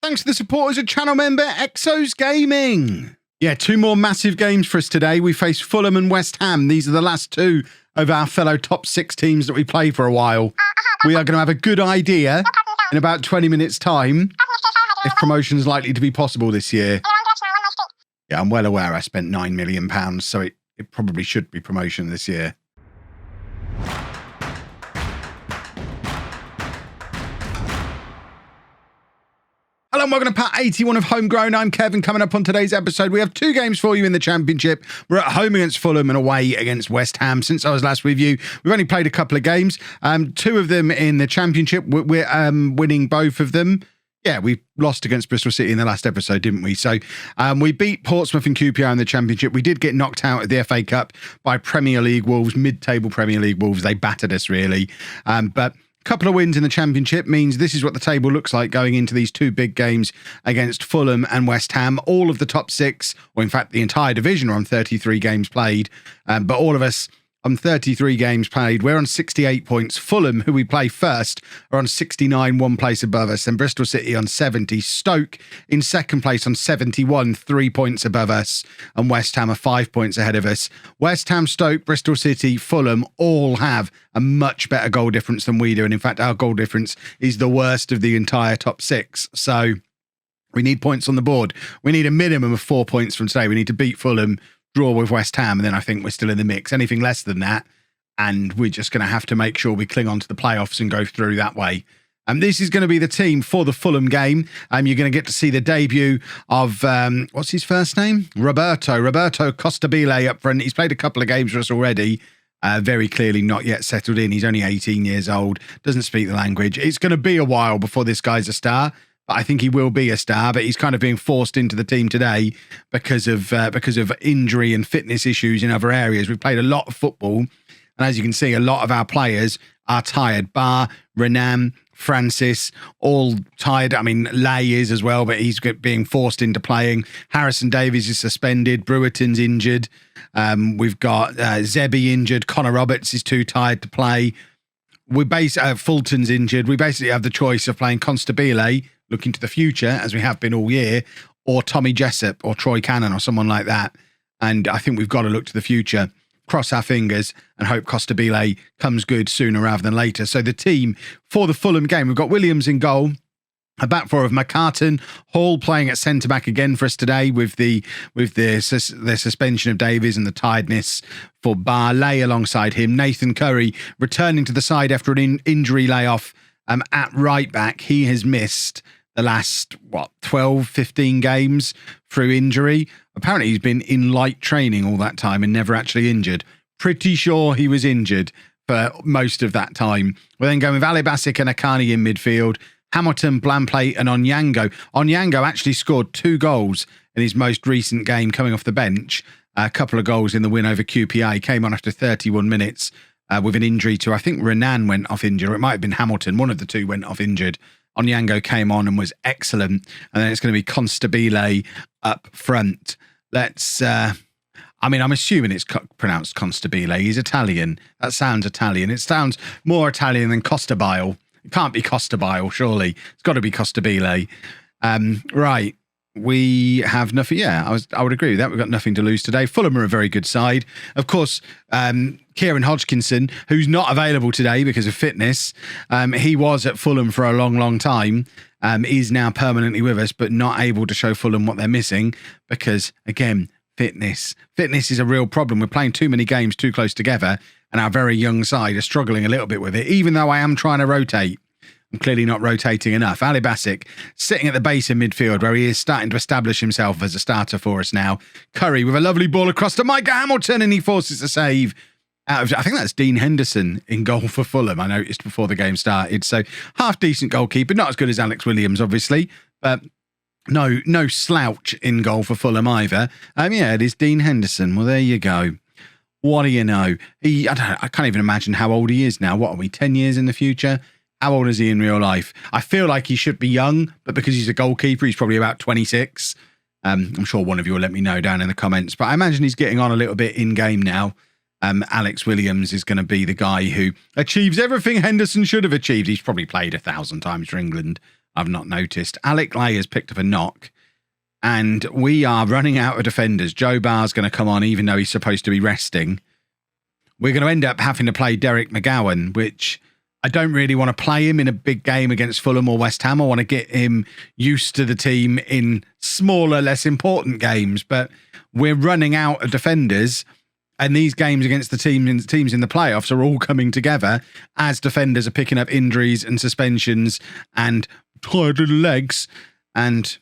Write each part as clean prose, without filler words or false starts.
Thanks to the supporters of channel member Exos Gaming. Yeah, 2 more massive games for us today. We face Fulham and West Ham. These are the last 2 of our fellow top 6 teams that we played for a while. We are going to have a good idea in about 20 minutes' time if promotion is likely to be possible this year. Yeah, I'm well aware I spent £9 million, so it probably should be promotion this year. Hello and welcome to Part 81 of Homegrown. I'm Kevin. Coming up on today's episode, we have 2 games for you in the Championship. We're at home against Fulham and away against West Ham. Since I was last with you, we've only played a couple of games. 2 of them in the Championship. We're winning both of them. Yeah, we lost against Bristol City in the last episode, didn't we? So we beat Portsmouth and QPR in the Championship. We did get knocked out at the FA Cup by Premier League Wolves, mid-table Premier League Wolves. They battered us, really. But couple of wins in the Championship means this is what the table looks like going into these 2 big games against Fulham and West Ham. All of the top 6, or in fact the entire division, are on 33 games played. But all of us on 33 games played, we're on 68 points. Fulham, who we play first, are on 69, 1 place above us. And Bristol City on 70. Stoke in second place on 71, 3 points above us. And West Ham are 5 points ahead of us. West Ham, Stoke, Bristol City, Fulham all have a much better goal difference than we do. And in fact, our goal difference is the worst of the entire top 6. So we need points on the board. We need a minimum of 4 points from today. We need to beat Fulham, draw with West Ham, and then I think we're still in the mix. Anything less than that, and we're just going to have to make sure we cling on to the playoffs and go through that way. And this is going to be the team for the Fulham game. You're going to get to see the debut of, what's his first name? Roberto Costabile up front. He's played a couple of games for us already. Very clearly not yet settled in. He's only 18 years old, doesn't speak the language. It's going to be a while before this guy's a star. I think he will be a star, but he's kind of being forced into the team today because of injury and fitness issues in other areas. We've played a lot of football, and as you can see, a lot of our players are tired. Bar, Renan, Francis, all tired. I mean, Lay is as well, but he's being forced into playing. Harrison Davies is suspended. Brewerton's injured. We've got Zebi injured. Connor Roberts is too tired to play. Fulton's injured. We basically have the choice of playing Constabile, looking to the future, as we have been all year, or Tommy Jessup or Troy Cannon or someone like that. And I think we've got to look to the future, cross our fingers, and hope Costabile comes good sooner rather than later. So the team for the Fulham game, we've got Williams in goal, a back 4 of McCartan, Hall playing at centre-back again for us today with the suspension of Davies and the tiredness for Barley alongside him. Nathan Curry returning to the side after an injury layoff at right-back. He has missed the last, 12, 15 games through injury. Apparently he's been in light training all that time and never actually injured. Pretty sure he was injured for most of that time. We're then going with Ali Basic and Akani in midfield. Hamilton, Blamplate and Onyango. Onyango actually scored 2 goals in his most recent game coming off the bench. A couple of goals in the win over QPR. He came on after 31 minutes with an injury to, I think Renan went off injured. Or it might have been Hamilton. One of the 2 went off injured. Onyango came on and was excellent. And then it's going to be Constabile up front. I'm assuming it's pronounced Constabile. He's Italian. That sounds Italian. It sounds more Italian than Costabile. It can't be Costabile, surely. It's got to be Constabile. Right. We have nothing. Yeah, I would agree with that. We've got nothing to lose today. Fulham are a very good side. Of course, Kieran Hodgkinson, who's not available today because of fitness, he was at Fulham for a long, long time, is now permanently with us, but not able to show Fulham what they're missing because, again, fitness. Fitness is a real problem. We're playing too many games too close together, and our very young side are struggling a little bit with it, even though I am trying to rotate. I'm clearly not rotating enough. Ali Basic sitting at the base of midfield where he is starting to establish himself as a starter for us now. Curry with a lovely ball across to Micah Hamilton and he forces a save out of, I think that's Dean Henderson in goal for Fulham. I noticed before the game started. So half decent goalkeeper, not as good as Alex Williams, obviously, but no slouch in goal for Fulham either. Yeah, it is Dean Henderson. Well, there you go. What do you know? I can't even imagine how old he is now. What are we, 10 years in the future? How old is he in real life? I feel like he should be young, but because he's a goalkeeper, he's probably about 26. I'm sure one of you will let me know down in the comments, but I imagine he's getting on a little bit in-game now. Alex Williams is going to be the guy who achieves everything Henderson should have achieved. He's probably played 1,000 times for England. I've not noticed. Alec Lay has picked up a knock, and we are running out of defenders. Joe Barr's going to come on, even though he's supposed to be resting. We're going to end up having to play Derek McGowan, which I don't really want to play him in a big game against Fulham or West Ham. I want to get him used to the team in smaller, less important games. But we're running out of defenders, and these games against the teams in the playoffs are all coming together as defenders are picking up injuries and suspensions and tired little legs. And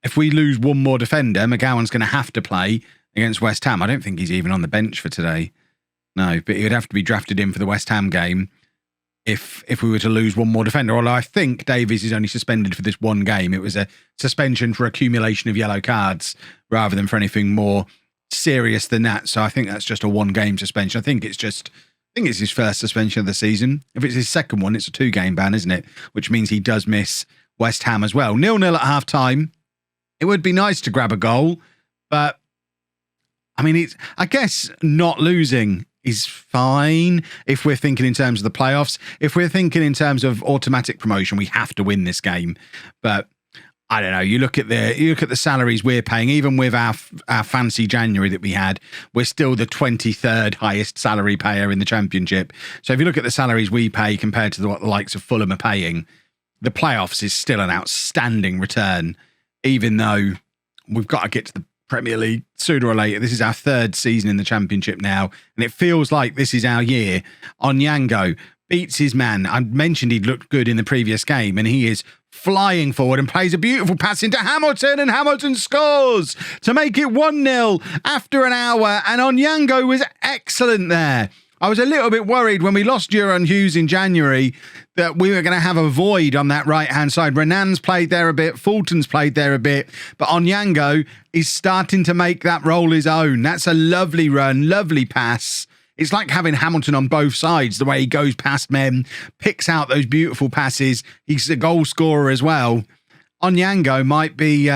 if we lose one more defender, McGowan's going to have to play against West Ham. I don't think he's even on the bench for today. No, but he would have to be drafted in for the West Ham game if we were to lose one more defender. Although I think Davies is only suspended for this one game. It was a suspension for accumulation of yellow cards rather than for anything more serious than that. So I think that's just a one-game suspension. I think it's his first suspension of the season. If it's his second one, it's a 2-game ban, isn't it? Which means he does miss West Ham as well. 0-0 at half-time. It would be nice to grab a goal, but I mean, I guess not losing is fine if we're thinking in terms of the playoffs. If we're thinking in terms of automatic promotion, we have to win this game. But I don't know. You look at the salaries we're paying. Even with our fancy January that we had, we're still the 23rd highest salary payer in the Championship. So if you look at the salaries we pay compared to what the likes of Fulham are paying, the playoffs is still an outstanding return. Even though we've got to get to the Premier League sooner or later. This is our 3rd season in the Championship now, and it feels like this is our year. Onyango beats his man. I mentioned he'd looked good in the previous game, and he is flying forward and plays a beautiful pass into Hamilton, and Hamilton scores to make it 1-0 after an hour, and Onyango was excellent there. I was a little bit worried when we lost Duran Hughes in January that we were going to have a void on that right-hand side. Renan's played there a bit, Fulton's played there a bit, but Onyango is starting to make that role his own. That's a lovely run, lovely pass. It's like having Hamilton on both sides, the way he goes past men, picks out those beautiful passes. He's a goal scorer as well. Onyango might be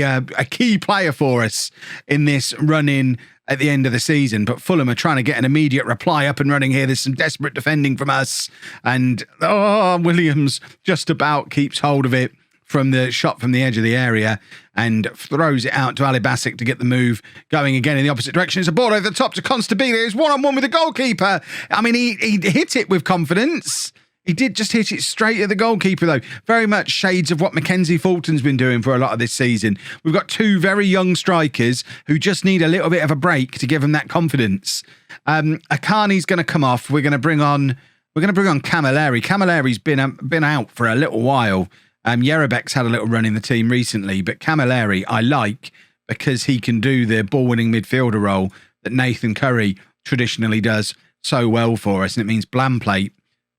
a key player for us in this run-in at the end of the season, but Fulham are trying to get an immediate reply up and running here. There's some desperate defending from us, and Williams just about keeps hold of it from the shot from the edge of the area and throws it out to Ali Basic to get the move going again in the opposite direction. It's a ball over the top to Constabile. It's one-on-one with the goalkeeper. I mean, he hit it with confidence. He did just hit it straight at the goalkeeper, though. Very much shades of what Mackenzie Fulton's been doing for a lot of this season. We've got 2 very young strikers who just need a little bit of a break to give them that confidence. Akani's going to come off. We're going to bring on Camilleri. Camilleri's been out for a little while. Yerebek's had a little run in the team recently, but Camilleri I like because he can do the ball-winning midfielder role that Nathan Curry traditionally does so well for us, and it means Blamplate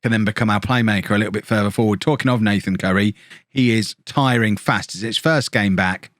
can then become our playmaker a little bit further forward. Talking of Nathan Curry, he is tiring fast. It's his first game back.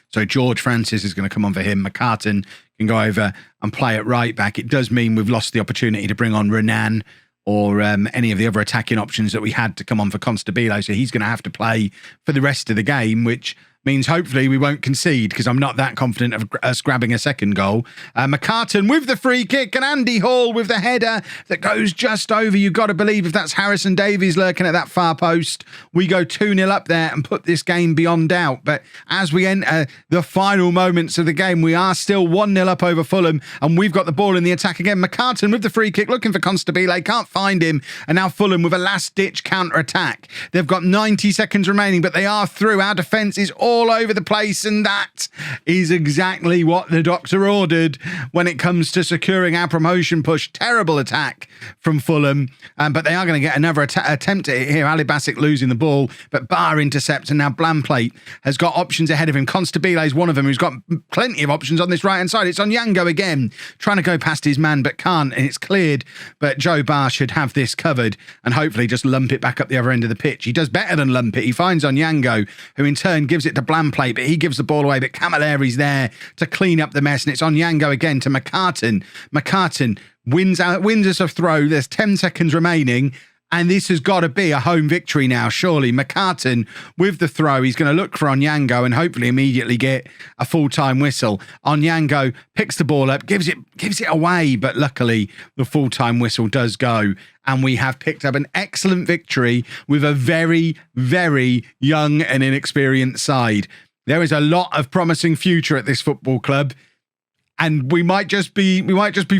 So George Francis is going to come on for him. McCartan can go over and play at right back. It does mean we've lost the opportunity to bring on Renan or any of the other attacking options that we had to come on for Constabile. So he's going to have to play for the rest of the game, which means hopefully we won't concede because I'm not that confident of us grabbing a second goal. McCartan with the free kick and Andy Hall with the header that goes just over. You've got to believe if that's Harrison Davies lurking at that far post, we go 2-0 up there and put this game beyond doubt. But as we enter the final moments of the game, we are still 1-0 up over Fulham and we've got the ball in the attack again. McCartan with the free kick looking for Constabile, can't find him, and now Fulham with a last-ditch counter-attack. They've got 90 seconds remaining, but they are through. Our defence is all over the place, and that is exactly what the doctor ordered when it comes to securing our promotion push. Terrible attack from Fulham, but they are going to get another attempt at it here. Ali Basic losing the ball, but Barr intercepts, and now Blamplate has got options ahead of him. Constabile is one of them who's got plenty of options on this right-hand side. It's Onyango again, trying to go past his man, but can't, and it's cleared, but Joe Barr should have this covered and hopefully just lump it back up the other end of the pitch. He does better than lump it. He finds Onyango, who in turn gives it to Blamplate, but he gives the ball away, but Camilleri's there to clean up the mess, and it's Onyango again to McCartan. McCartan wins us a throw. There's 10 seconds remaining, And this has got to be a home victory now, surely. McCartan with the throw. He's going to look for Onyango and hopefully immediately get a full-time whistle. Onyango picks the ball up, gives it away, but luckily the full-time whistle does go. And we have picked up an excellent victory with a very, very young and inexperienced side. There is a lot of promising future at this football club, and we might just be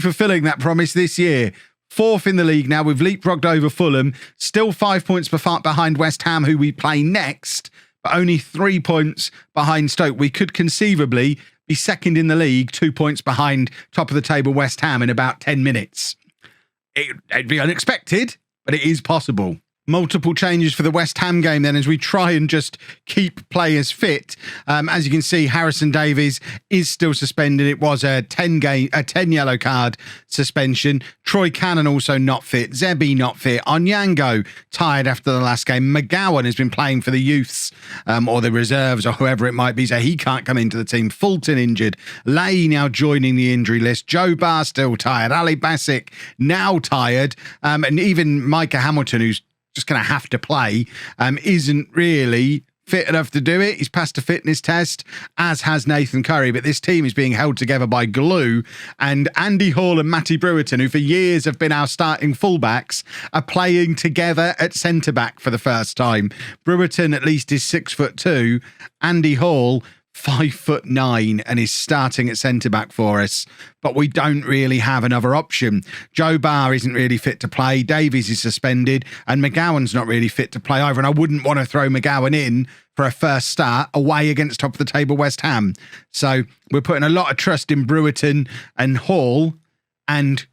fulfilling that promise this year. 4th in the league now. We've leapfrogged over Fulham, still 5 points behind West Ham, who we play next, but only 3 points behind Stoke. We could conceivably be second in the league, 2 points behind top of the table West Ham in about 10 minutes. It'd be unexpected, but it is possible. Multiple changes for the West Ham game then as we try and just keep players fit. As you can see, Harrison Davies is still suspended. It was a 10 yellow card suspension. Troy Cannon also not fit. Zebi not fit. Onyango tired after the last game. McGowan has been playing for the youths or the reserves or whoever it might be, so he can't come into the team. Fulton injured. Lay now joining the injury list. Joe Barr still tired. Ali Basic now tired. And even Micah Hamilton, who's just going to have to play, isn't really fit enough to do it. He's passed a fitness test, as has Nathan Curry, but this team is being held together by glue, and Andy Hall and Matty Brewerton, who for years have been our starting fullbacks, are playing together at centre-back for the first time. Brewerton at least is 6'2", Andy Hall 5'9", and is starting at centre-back for us. But we don't really have another option. Joe Barr isn't really fit to play. Davies is suspended, and McGowan's not really fit to play either. And I wouldn't want to throw McGowan in for a first start away against top of the table West Ham. So we're putting a lot of trust in Brewerton and Hall, and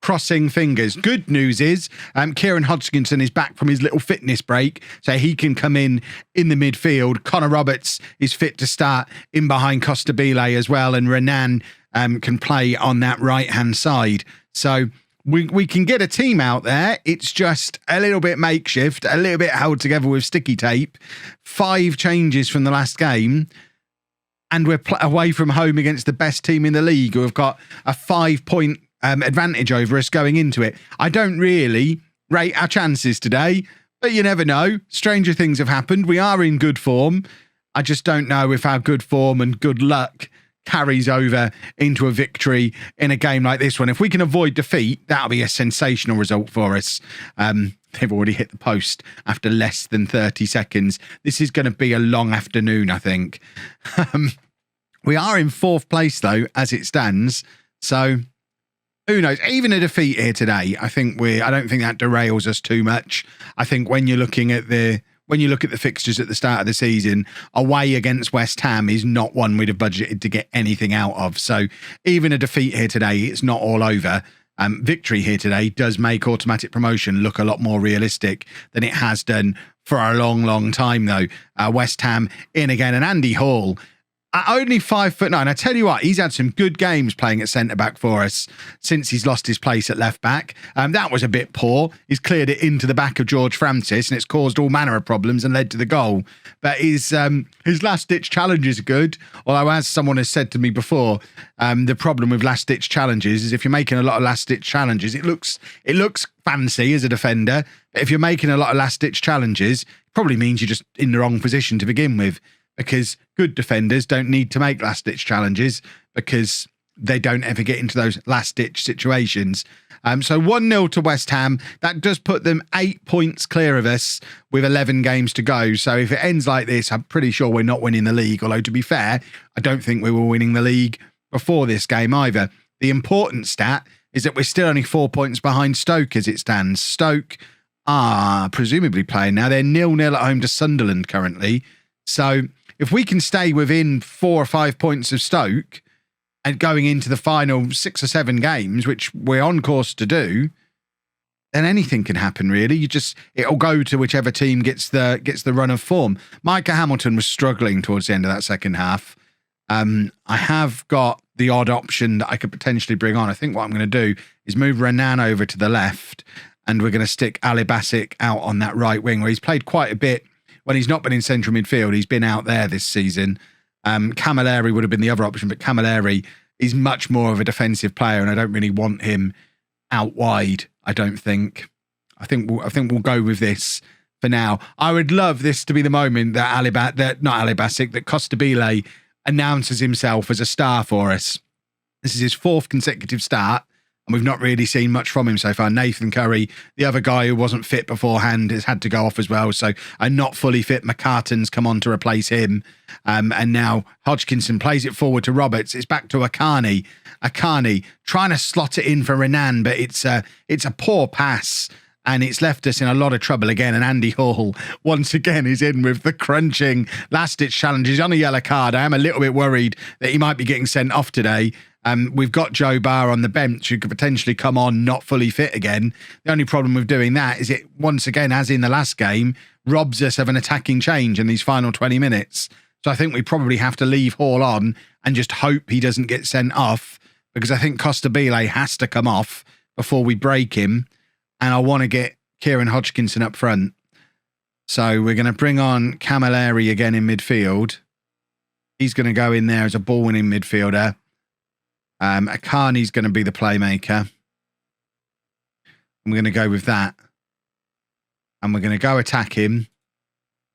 crossing fingers. Good news is Kieran Hodgkinson is back from his little fitness break, so he can come in the midfield. Connor Roberts is fit to start in behind Costabile as well, and Renan can play on that right-hand side. So we can get a team out there. It's just a little bit makeshift, a little bit held together with sticky tape. 5 changes from the last game, and we're away from home against the best team in the league, who have got a 5-point advantage over us going into it. I don't really rate our chances today, but you never know. Stranger things have happened. We are in good form. I just don't know if our good form and good luck carries over into a victory in a game like this one. If we can avoid defeat, that'll be a sensational result for us. They've already hit the post after less than 30 seconds. This is going to be a long afternoon, I think. We are in 4th place, though, as it stands. So who knows? Even a defeat here today, I don't think that derails us too much. I think when you look at the fixtures at the start of the season, away against West Ham is not one we'd have budgeted to get anything out of. So even a defeat here today, it's not all over. Victory here today does make automatic promotion look a lot more realistic than it has done for a long, long time, though. West Ham in again, and Andy Hall, only 5'9". I tell you what, he's had some good games playing at centre-back for us since he's lost his place at left-back. That was a bit poor. He's cleared it into the back of George Francis, and it's caused all manner of problems and led to the goal. But his last-ditch challenges are good. Although, as someone has said to me before, the problem with last-ditch challenges is if you're making a lot of last-ditch challenges, it looks fancy as a defender. But if you're making a lot of last-ditch challenges, it probably means you're just in the wrong position to begin with, because good defenders don't need to make last-ditch challenges because they don't ever get into those last-ditch situations. So 1-0 to West Ham. That does put them 8 points clear of us with 11 games to go. So if it ends like this, I'm pretty sure we're not winning the league. Although, to be fair, I don't think we were winning the league before this game either. The important stat is that we're still only 4 points behind Stoke as it stands. Stoke are presumably playing now. They're 0-0 at home to Sunderland currently. So if we can stay within 4 or 5 points of Stoke and going into the final 6 or 7 games, which we're on course to do, then anything can happen, really. It'll go to whichever team gets the run of form. Micah Hamilton was struggling towards the end of that second half. I have got the odd option that I could potentially bring on. I think what I'm going to do is move Renan over to the left, and we're going to stick Ali Basic out on that right wing, where he's played quite a bit. When he's not been in central midfield, he's been out there this season. Camilleri would have been the other option, but Camilleri is much more of a defensive player, and I don't really want him out wide, I don't think. I think we'll go with this for now. I would love this to be the moment that that Costabile announces himself as a star for us. This is his 4th consecutive start, and we've not really seen much from him so far. Nathan Curry, the other guy who wasn't fit beforehand, has had to go off as well. So a not fully fit McCartan's come on to replace him. And now Hodgkinson plays it forward to Roberts. It's back to Akani. Akani trying to slot it in for Renan, but it's a poor pass. And it's left us in a lot of trouble again. And Andy Hall, once again, is in with the crunching last-ditch challenge. He's on a yellow card. I am a little bit worried that he might be getting sent off today. We've got Joe Barr on the bench who could potentially come on not fully fit again. The only problem with doing that is it, once again, as in the last game, robs us of an attacking change in these final 20 minutes. So I think we probably have to leave Hall on and just hope he doesn't get sent off, because I think Costabile has to come off before we break him. And I want to get Kieran Hodgkinson up front. So we're going to bring on Camilleri again in midfield. He's going to go in there as a ball-winning midfielder. Akani's going to be the playmaker. I'm going to go with that. And we're going to go attack him.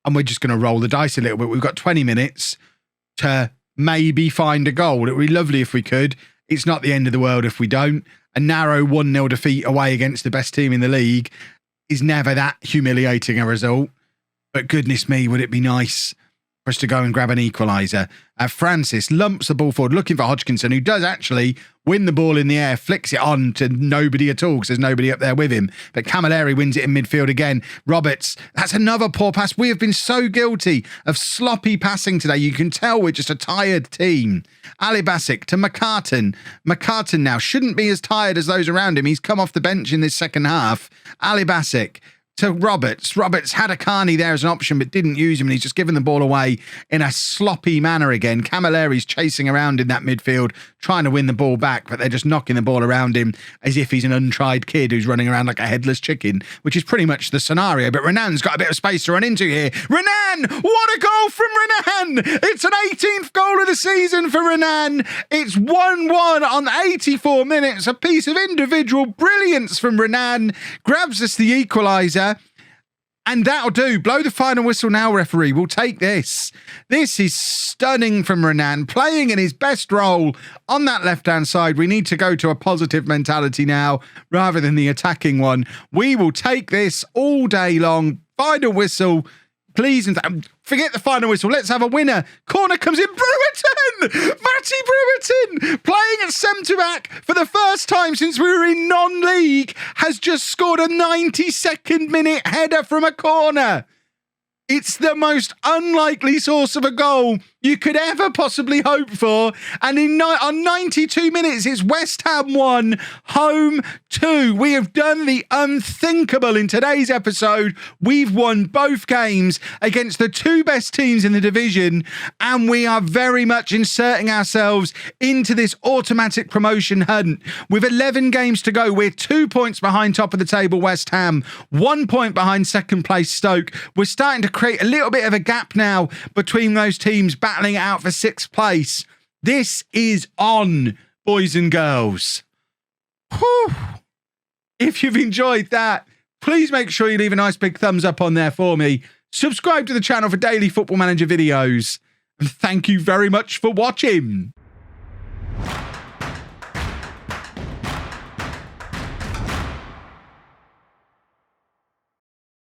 And we're just going to roll the dice a little bit. We've got 20 minutes to maybe find a goal. It would be lovely if we could. It's not the end of the world if we don't. A narrow 1-0 defeat away against the best team in the league is never that humiliating a result. But goodness me, would it be nice for us to go and grab an equaliser. Francis lumps the ball forward, looking for Hodgkinson, who does actually win the ball in the air, flicks it on to nobody at all because there's nobody up there with him. But Camilleri wins it in midfield again. Roberts, that's another poor pass. We have been so guilty of sloppy passing today. You can tell we're just a tired team. Ali Basic to McCartan. McCartan now shouldn't be as tired as those around him. He's come off the bench in this second half. Ali Basic to Roberts. Roberts had Akani there as an option but didn't use him, and he's just given the ball away in a sloppy manner again. Camilleri's chasing around in that midfield trying to win the ball back, but they're just knocking the ball around him as if he's an untried kid who's running around like a headless chicken, which is pretty much the scenario. But Renan's got a bit of space to run into here. Renan! What a goal from Renan! It's an 18th goal of the season for Renan. It's 1-1 on 84 minutes. A piece of individual brilliance from Renan. Grabs us the equaliser. And that'll do. Blow the final whistle now, referee. We'll take this. This is stunning from Renan, playing in his best role on that left-hand side. We need to go to a positive mentality now rather than the attacking one. We will take this all day long. Final whistle. Please, and forget the final whistle. Let's have a winner. Corner comes in. Brewerton! Matty Brewerton, playing at centre-back for the first time since we were in non-league, has just scored a 92nd minute header from a corner. It's the most unlikely source of a goal you could ever possibly hope for. And on 92 minutes, it's West Ham 1, Home 2. We have done the unthinkable in today's episode. We've won both games against the two best teams in the division, and we are very much inserting ourselves into this automatic promotion hunt. With 11 games to go, we're 2 points behind top of the table West Ham, 1 point behind second place Stoke. We're starting to create a little bit of a gap now between those teams battling it out for sixth place. This is on, boys and girls. Whew. If you've enjoyed that, please make sure you leave a nice big thumbs up on there for me. Subscribe to the channel for daily Football Manager videos. And thank you very much for watching.